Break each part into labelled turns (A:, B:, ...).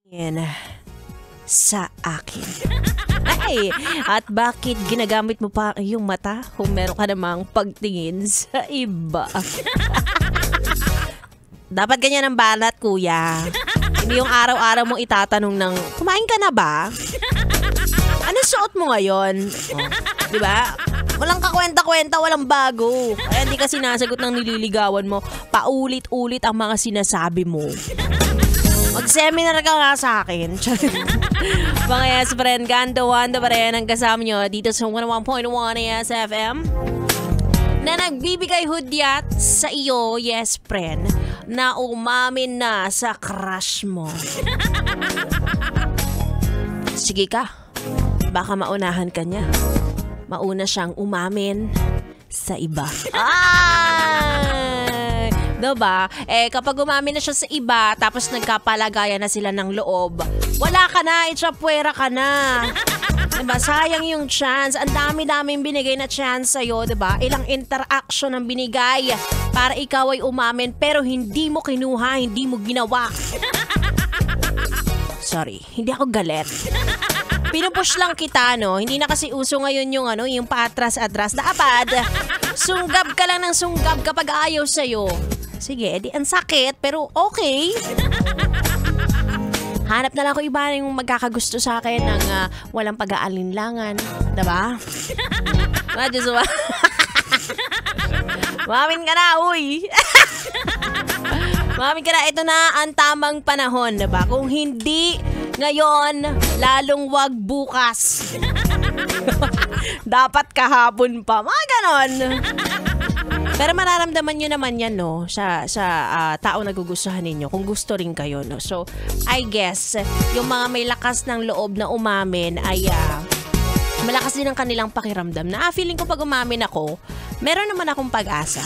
A: Yan sa akin. Ay, at bakit ginagamit mo pa yung mata kung meron ka namang pagtingin sa iba? Dapat ganyan ang balat, kuya. Hindi yung araw-araw mong itatanong ng, kumain ka na ba? Ano suot mo ngayon? Oh, di ba? Walang kakwenta-kwenta, walang bago. Kaya hindi ka sinasagot ng nililigawan mo. Paulit-ulit ang mga sinasabi mo. Mag-seminar ka nga sa akin. Mga yes, friend, ganda-wanda pa rin ang kasama nyo dito sa 101.1 SFM na nagbibigay hudyat sa iyo, yes, friend, na umamin na sa crush mo. Sige ka, baka maunahan ka niya. Mauna siyang umamin sa iba. Ay! Diba? Kapag umamin na siya sa iba, tapos nagkapalagayan na sila ng loob, wala ka na, itsapwera ka na. Diba? Sayang yung chance. Ang dami-daming binigay na chance sa'yo, diba? Ilang interaction ang binigay para ikaw ay umamin, pero hindi mo kinuha, hindi mo ginawa. Sorry, hindi ako galit. Pinupush lang kita, no? Hindi na kasi uso ngayon yung paatras-atras. Dapat, sunggab ka lang ng sunggab kapag ayaw sa'yo. Sige, edi ang sakit, pero okay. Hanap na lang ko iba yung magkakagusto sa akin ng walang pag-aalinlangan. Diba? Mamin ka na, uy! Mamin ka na, ito na ang tamang panahon, diba? Kung hindi ngayon, lalong wag bukas. Dapat kahapon pa. Mga ganon. Pero mararamdaman nyo naman yan, no? Sa tao na gugustuhan ninyo. Kung gusto rin kayo, no? So, I guess, yung mga may lakas ng loob na umamin ay malakas din ang kanilang pakiramdam. Na feeling ko pag umamin ako, meron naman akong pag-asa.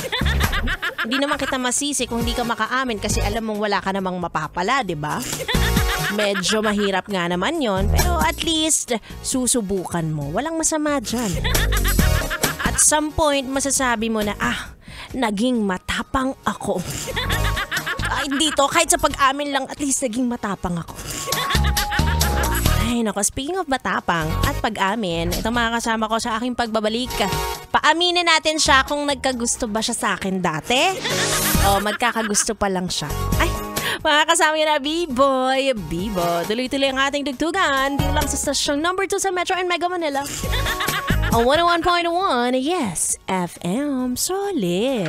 A: Hindi naman kita masisi kung hindi ka makaamin kasi alam mong wala ka namang mapapala, di ba? Medyo mahirap nga naman yon, pero at least susubukan mo. Walang masama dyan. At some point, masasabi mo na, naging matapang ako. Dito, kahit sa pag-amin lang, at least naging matapang ako. Ay, nako, speaking of matapang at pag-amin, itong mga kasama ko sa aking pagbabalik, paaminin natin siya kung nagkagusto ba siya sa akin dati o magkakagusto pa lang siya. Ay, mga kasama niyo na, B-Boy, Bibo. Tuloy-tuloy ang ating dugtugan. Dito lang sa stasyong number 2 sa Metro and Mega Manila. Ang 101.1, yes, FM, solid.